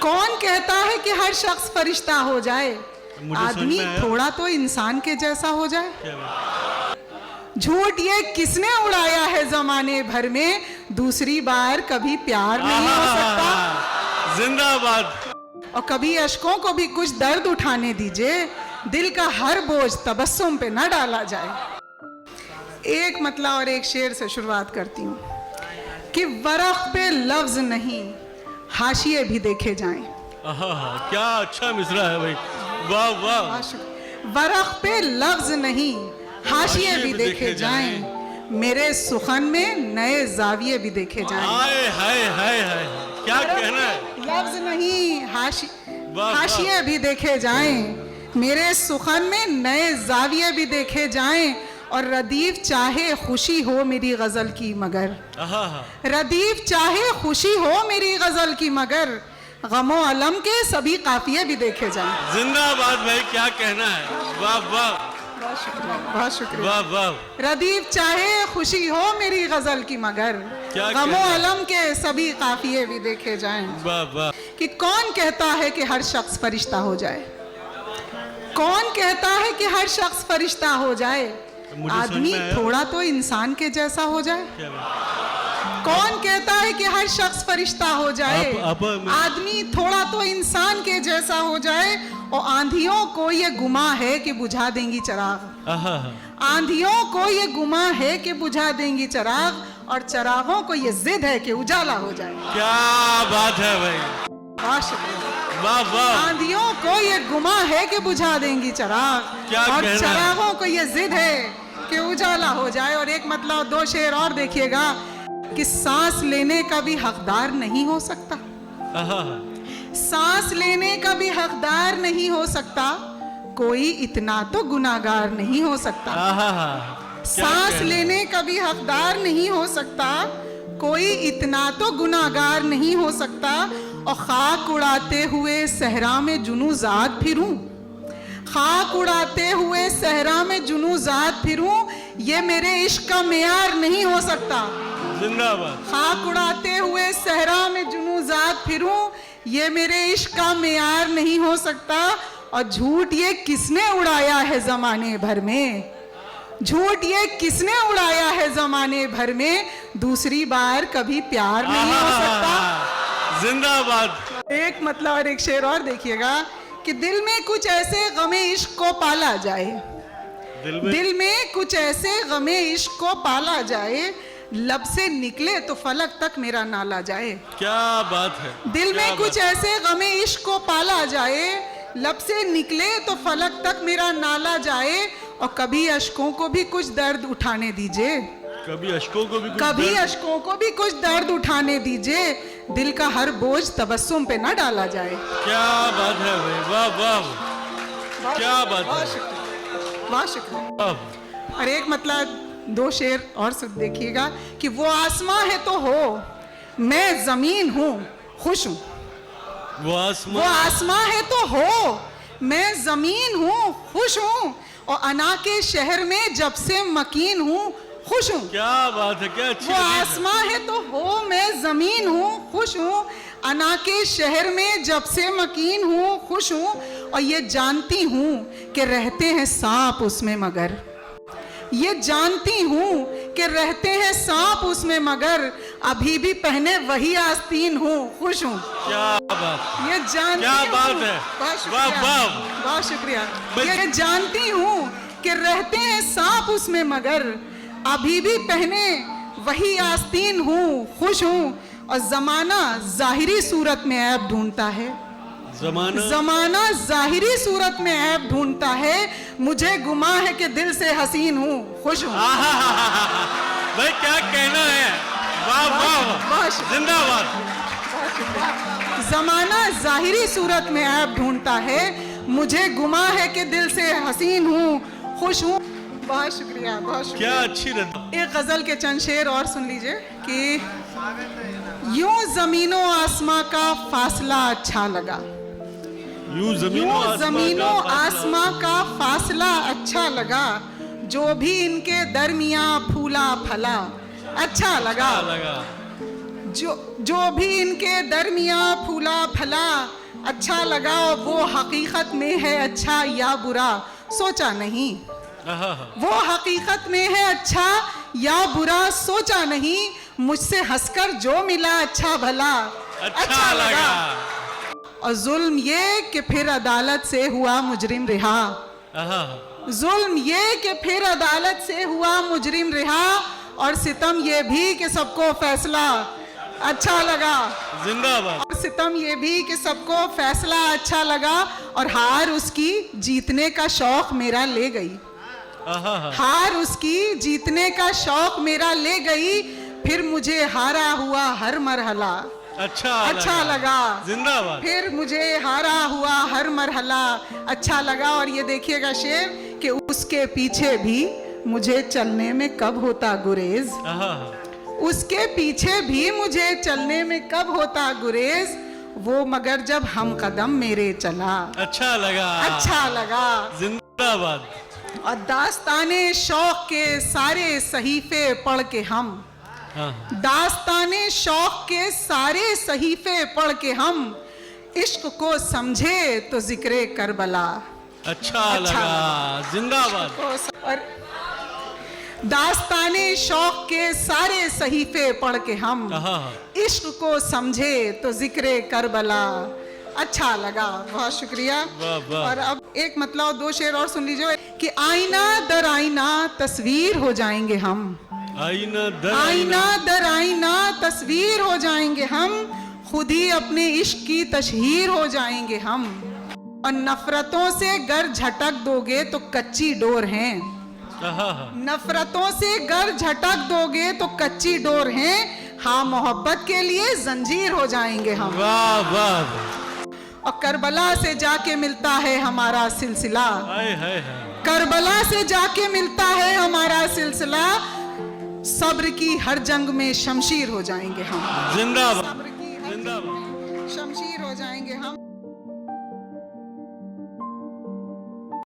कौन कहता है कि हर शख्स फरिश्ता हो जाए, आदमी थोड़ा तो इंसान के जैसा हो जाए। झूठ ये किसने उड़ाया है जमाने भर में, दूसरी बार कभी प्यार नहीं हो सकता। जिंदाबाद। और कभी अशकों को भी कुछ दर्द उठाने दीजिए, दिल का हर बोझ तबस्सुम पे न डाला जाए। एक मतला और एक शेर से शुरुआत करती हूँ कि वरख पे लफ्ज नहीं, हाशिए भी देखे जाएं। क्या अच्छा मिसरा है भाई, वाह वाह। वरख पे लफ्ज नहीं, हाशिए भी देखे जाएं, मेरे सुखन में नए जाविये भी देखे जाएं। हाय हाय हाय हाय, क्या कहना है। लफ्ज नहीं, हाशिए भी देखे जाएं, मेरे सुखन में नए जाविये भी देखे जाएं। और रदीफ चाहे खुशी हो मेरी गजल की मगर, रदीफ चाहे खुशी हो मेरी गजल की मगर, गमो अलम के सभी काफिये भी देखे जाएं। जिंदाबाद भाई, क्या कहना है, वाह वाह। बहुत शुक्रिया, वाह वाह। रदीफ चाहे खुशी हो मेरी गजल की मगर, गमो अलम के सभी काफिये भी देखे जाएं। वाह वाह। कि कौन कहता है कि हर शख्स फरिश्ता हो जाए, कौन कहता है कि हर शख्स फरिश्ता हो जाए, आदमी थोड़ा तो इंसान के जैसा हो जाए। कौन कहता है कि हर शख्स फरिश्ता हो जाए, आदमी थोड़ा तो इंसान के जैसा हो जाए। और आंधियों को ये गुमा है कि बुझा देंगी चिराग, आंधियों को ये गुमा है कि बुझा देंगी चिराग, और चिरागों को ये जिद है कि उजाला हो जाए। क्या बात है भाई, बहुत शुक्रिया, वाह वाह। आंधियों को ये गुमा है कि बुझा देंगी चिराग, और चिरागों को ये जिद है कि उजाला हो जाए। और एक मतलब दो शेर और देखिएगा कि सांस लेने का भी हकदार नहीं हो सकता, सांस लेने का भी हकदार नहीं हो सकता, कोई इतना तो गुनाहगार नहीं हो सकता। सांस लेने का भी हकदार नहीं हो सकता, कोई इतना तो गुनाहगार नहीं हो सकता। और खाक उड़ाते हुए सहरा में जुनूजात फिरूं, खाक उड़ाते हुए सहरा में जुनूजात फिरूं, ये मेरे इश्क का मेयार नहीं हो सकता। जिंदाबाद। खाक उड़ाते हुए सहरा में जुनूजात फिरूं, ये मेरे इश्क का मेयार नहीं हो सकता। और झूठ ये किसने उड़ाया है जमाने भर में, झूठ ये किसने उड़ाया है जमाने भर में, दूसरी बार कभी प्यार नहीं हो सकता। जिंदाबाद। एक मतलब और एक शेर और देखिएगा कि दिल में कुछ ऐसे गमे इश्क को पाला जाए, दिल में कुछ ऐसे गमे इश्क को पाला जाए, लब से निकले तो फलक तक मेरा नाला जाए। क्या बात है। दिल में कुछ ऐसे गमे इश्क को पाला जाए, लब से निकले तो फलक तक मेरा नाला जाए। और कभी अशकों को भी कुछ दर्द उठाने दीजिए, कभी अशकों को भी कुछ दर्द उठाने दीजिए, दिल का हर बोझ तबस्सुम पे न डाला जाए। क्या बात है भाई, वाह वाह, क्या बात है, बहुत शुक्रिया। और एक मतलब दो शेर और सब देखिएगा कि वो आसमां है तो हो, मैं जमीन हूँ खुश हूँ। वो आसमां है तो हो, मैं जमीन हूँ खुश हूँ, और अना के शहर में जब से मकीन हूँ खुश हूँ। क्या बात है, क्या अच्छी। वो आसमां है तो हो, मैं जमीन हूँ खुश हूँ, अना के शहर में जब से मकीन हूँ खुश हूँ। और ये जानती हूँ कि रहते हैं सांप उसमें मगर, ये जानती हूँ कि रहते हैं सांप उसमें मगर, अभी भी पहने वही आस्तीन हूँ खुश हूँ। क्या बात, ये जानती, क्या बात है, वाह वाह, बहुत शुक्रिया। ये जानती हूँ कि रहते हैं सांप उसमें मगर, अभी भी पहने वही आस्तीन हूँ खुश हूँ। और जमाना जाहिरी सूरत में ऐब ढूंढता है, जमाना जाहिरी सूरत में ऐब ढूंढता है, मुझे गुमा है कि दिल से हसीन हूँ खुश हूँ। भाई क्या कहना है, वाह वाह, जिंदाबाद। जमाना जाहिरी सूरत में ऐब ढूंढता है, मुझे गुमा है कि दिल से हसीन हूँ खुश हूँ। बहुत शुक्रिया, बहुत शुक्रिया। क्या अच्छी रद्द। एक गजल के चंद शेर और सुन लीजिए कि यूं जमीनों आसमां का फासला अच्छा लगा, यूं जमीनों आसमां का फासला अच्छा लगा, जो भी इनके दरमियां फूला फला अच्छा लगा। जो भी इनके दरमियां फूला फला, अच्छा लगा वो हकीकत में है अच्छा या बुरा सोचा नहीं। वो हकीकत में है अच्छा या बुरा सोचा नहीं, मुझसे हंसकर जो मिला अच्छा भला अच्छा लगा। और जुल्म ये कि फिर अदालत से हुआ मुजरिम रिहा, जुल्म ये कि फिर अदालत से हुआ मुजरिम रिहा, और सितम ये भी कि सबको फैसला अच्छा लगा। जिंदाबाद। और सितम ये भी कि सबको फैसला अच्छा लगा, और हार उसकी जीतने का शौक मेरा ले गई, हार उसकी जीतने का शौक मेरा ले गई, फिर मुझे हारा हुआ हर मरहला अच्छा लगा। जिंदाबाद। फिर मुझे हारा हुआ हर मरहला अच्छा लगा। और ये देखिएगा शेर कि उसके पीछे भी मुझे चलने में कब होता गुरेज, उसके पीछे भी मुझे चलने में कब होता गुरेज, वो मगर जब हम कदम मेरे चला अच्छा लगा। जिंदाबाद। और दास्ताने शौक के सारे सहीफे पढ़ के हम, दास्ताने शौक के सारे सहीफे पढ़ के हम, इश्क को समझे तो जिक्रे करबला अच्छा लगा। जिंदाबाद। और दास्ताने शौक के सारे सहीफे पढ़ के हम, इश्क को समझे तो जिक्रे करबला अच्छा लगा। बहुत शुक्रिया। और अब एक मतलब 2 शेर और सुन लीजिए कि आईना दर आईना तस्वीर हो जाएंगे हम, आईना दर आईना तस्वीर हो जाएंगे हम, खुद ही अपने इश्क की तशहीर हो जाएंगे हम। और नफरतों से गर झटक दोगे तो कच्ची डोर हैं, नफरतों से गर झटक दोगे तो कच्ची डोर हैं, हाँ मोहब्बत के लिए जंजीर हो जाएंगे हम। वाह वाह। और करबला से जाके मिलता है हमारा सिलसिला, करबला से जाके मिलता है हमारा सिलसिला, सब्र की हर जंग में शमशीर हो जाएंगे हम। जिंदाबाद। सब्र की हर जंग में शमशीर हो जाएंगे हम।